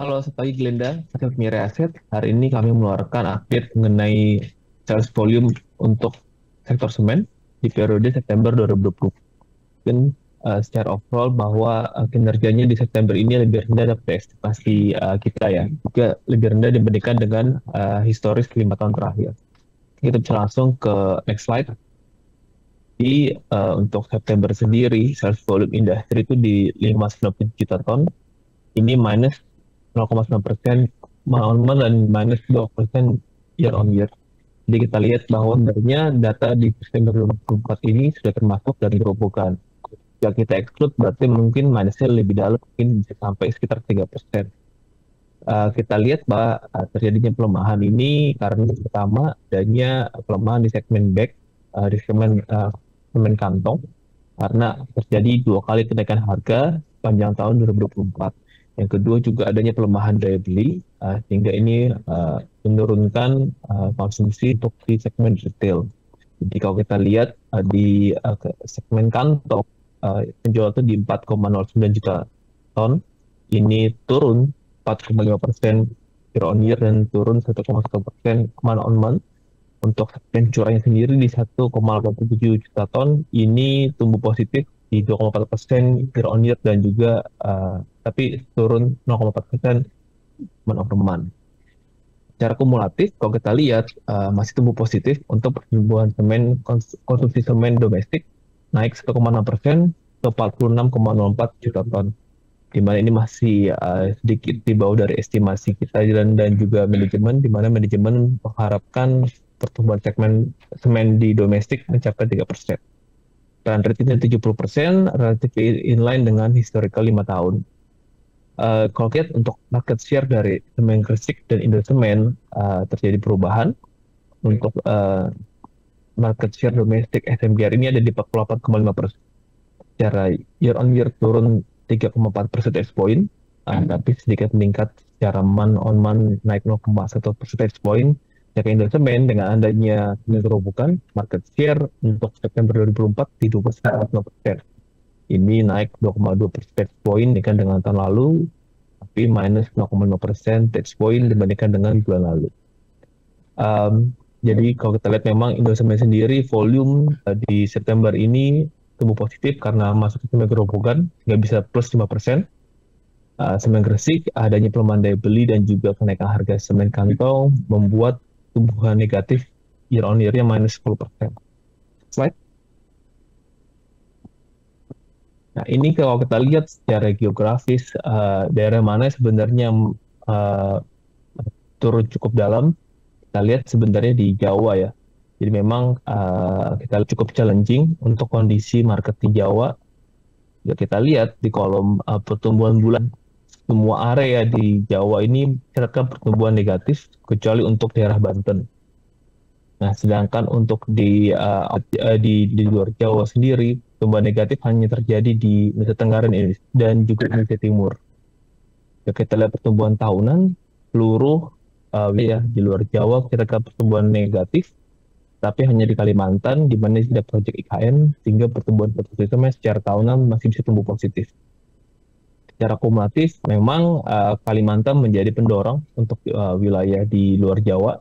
Halo, selamat pagi Glenda, Hakim Miri Aset. Hari ini kami mengeluarkan update mengenai sales volume untuk sektor semen di periode September 2020. Dan secara overall bahwa kinerjanya di September ini lebih rendah dari estimasi kita ya. Juga lebih rendah dibandingkan dengan historis 5 tahun terakhir. Kita bisa langsung ke next slide. Untuk September sendiri, sales volume industri itu di 590 juta ton. Ini minus 0,9% on month dan minus 2% year on year. Jadi kita lihat bahwa sebenarnya data di September 2024 ini sudah termasuk dari gerobokan. Jika kita exclude berarti mungkin minusnya lebih dalam, mungkin bisa sampai sekitar 3%. Kita lihat bahwa terjadinya pelemahan ini karena pertama adanya pelemahan di segmen bag, semen kantong, karena terjadi dua kali kenaikan harga panjang tahun 2024. Yang kedua juga adanya pelemahan daya beli, sehingga ini menurunkan konsumsi untuk di segmen retail. Jadi kalau kita lihat di segmen kantong, penjualan itu di 4,09 juta ton, ini turun 4,5% year on year dan turun 1,1% month on month. Untuk segmen curahnya sendiri di 1,87 juta ton, ini tumbuh positif di 2,4% year on year dan juga tapi turun 0,4% month over month. Secara kumulatif, kalau kita lihat masih tumbuh positif untuk pertumbuhan semen konsumsi semen domestik naik 1,6% ke 46,04 juta ton. Di mana ini masih sedikit di bawah dari estimasi kita dan juga manajemen, di mana manajemen mengharapkan pertumbuhan segmen semen di domestik mencapai 3%. Run rate ini 70%, relatif inline dengan historical 5 tahun. Kalau lihat untuk market share dari semen Gresik dan Indosemen terjadi perubahan untuk market share domestik SMGR ini ada di 48,5%. Secara year on year turun 3,4 percentage point, tapi sedikit meningkat secara month on month naik 0,1 percentage point. Jika Indosemen dengan adanya gerobokan market share untuk September 2024 di 21,5%. Ini naik 2,2 percentage point dibandingkan dengan tahun lalu, tapi minus 0,5 percentage point dibandingkan dengan bulan lalu. Jadi kalau kita lihat memang Indosemen sendiri volume di September ini tumbuh positif karena masuk ke semen gerobokan nggak bisa plus 5%. Semen Gresik adanya pelemahan daya beli dan juga kenaikan harga semen kantong membuat tumbuhan negatif year on year-nya minus 10%. Slide. Nah, ini kalau kita lihat secara geografis, daerah mana sebenarnya uh, turun cukup dalam. Kita lihat sebenarnya di Jawa ya. Jadi memang kita cukup challenging untuk kondisi market di Jawa. Ya, kita lihat di kolom pertumbuhan bulan, semua area di Jawa ini mencatatkan pertumbuhan negatif kecuali untuk daerah Banten. Nah, sedangkan untuk di luar Jawa sendiri, pertumbuhan negatif hanya terjadi di Nusa Tenggara dan juga Indonesia Timur. Ya, kita lihat pertumbuhan tahunan, seluruh wilayah di luar Jawa kita lihat pertumbuhan negatif, tapi hanya di Kalimantan, di mana tidak proyek IKN, sehingga pertumbuhan ekosistemnya secara tahunan masih bisa tumbuh positif. Secara kumulatif, memang Kalimantan menjadi pendorong untuk wilayah di luar Jawa.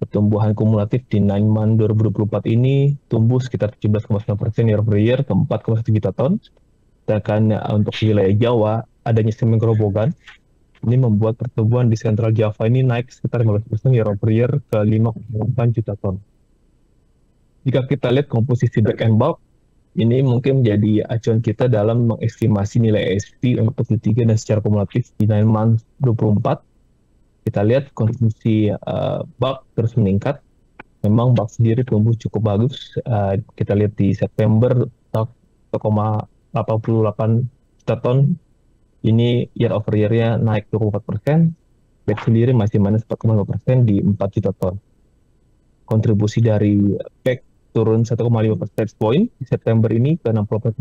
Pertumbuhan kumulatif di 9 month 2024 ini tumbuh sekitar 17,9% year over year ke 4,1 juta ton. Sedangkan untuk wilayah Jawa, adanya semen gerobokan, ini membuat pertumbuhan di Central Java ini naik sekitar 15% year over year ke 5,8 juta ton. Jika kita lihat komposisi back and bulk, ini mungkin menjadi acuan kita dalam mengestimasi nilai ASP untuk ketiga dan secara kumulatif di 9 months 24. Kita lihat konsumsi bulk terus meningkat. Memang bulk sendiri tumbuh cukup bagus. Kita lihat di September 1,88 juta ton. Ini year over year-nya naik 24%. Back sendiri masih minus 4,5% di 4 juta ton. Kontribusi dari back turun 1,5 percentage point di September ini ke 64,6.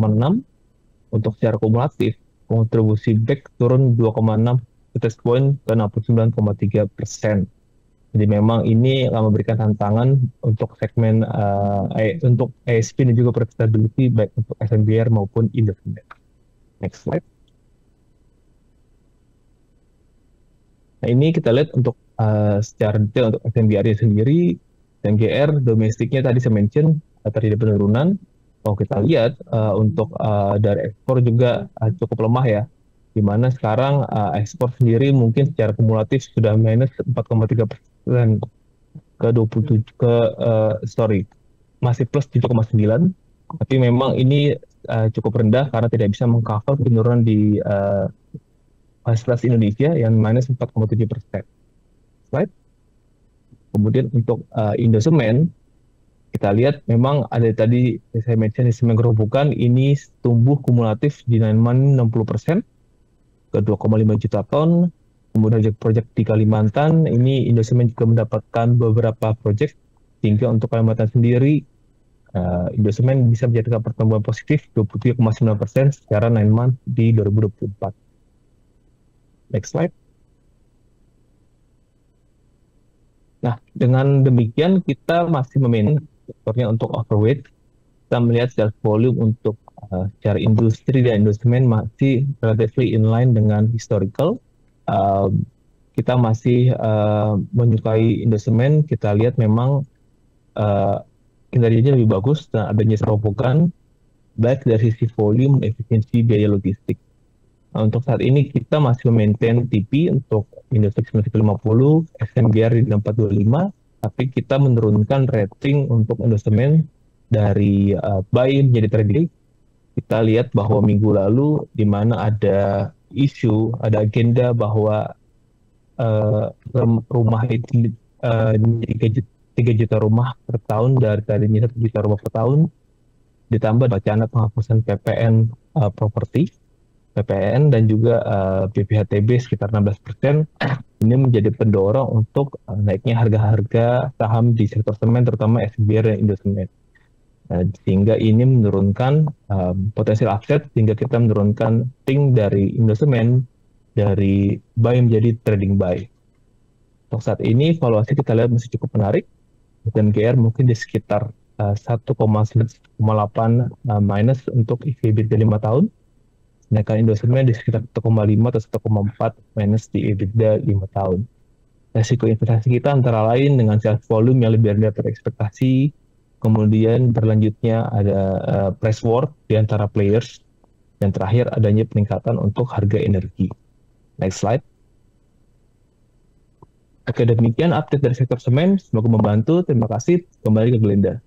Untuk secara kumulatif, kontribusi back turun 2,6 percentage point ke 69,3%. Jadi memang ini akan memberikan tantangan untuk segmen untuk ASP dan juga profitability baik untuk SMBR maupun independen. Next slide. Nah, ini kita lihat untuk secara detail untuk SMBR sendiri, SMGR domestiknya tadi saya mention terjadi penurunan. Kalau kita lihat untuk dari ekspor juga cukup lemah ya, di mana sekarang ekspor sendiri mungkin secara kumulatif sudah minus 4,3% ke 27 ke sorry masih plus 7,9, tapi memang ini cukup rendah karena tidak bisa mengcover penurunan di fasilitas Indonesia yang minus 4,7%. Slide. Kemudian untuk Indosemen, kita lihat memang ada tadi saya mention di semen gerobokan ini tumbuh kumulatif di 9 month 60% ke 2,5 juta ton. Kemudian proyek di Kalimantan, ini Indosemen juga mendapatkan beberapa proyek, sehingga untuk Kalimantan sendiri, Indosemen bisa menjadikan pertumbuhan positif 23,9% secara 9 month di 2024. Next slide. Nah, dengan demikian kita masih memaintain sektornya untuk overweight. Kita melihat sales volume untuk secara industri dan instrumen masih relatively inline dengan historical. Uh, kita masih menyukai instrumen. Kita lihat memang uh, kinerjanya lebih bagus dan adanya serobokan baik dari sisi volume, efisiensi, biaya logistik. Nah, untuk saat ini kita masih memaintain TP untuk industri 950, SMBR di 6425, tapi kita menurunkan rating untuk instrumen dari buy menjadi trading. Kita lihat bahwa minggu lalu di mana ada isu, ada agenda bahwa rumah itu 3 juta rumah per tahun dari tadinya 1 juta rumah per tahun, ditambah wacana penghapusan PPN properti, PPN dan juga BPHTB sekitar 16%. Ini menjadi pendorong untuk naiknya harga-harga saham di sektor semen, terutama SBR dan Indosemen. Sehingga ini menurunkan potensial upside, sehingga kita menurunkan ting dari Indosemen dari buy menjadi trading buy. Untuk saat ini valuasi kita lihat masih cukup menarik, dan GR mungkin di sekitar 1,8 minus untuk EV/EBITDA 5 tahun, sedangkan Indosemen di sekitar 1,5 atau 1,4 minus di EBITDA 5 tahun. Resiko investasi kita antara lain dengan sales volume yang lebih rendah dari ekspektasi, kemudian berlanjutnya ada price war di antara players, dan terakhir adanya peningkatan untuk harga energi. Next slide. Oke, demikian update dari sektor semen. Semoga membantu. Terima kasih. Kembali ke Glenda.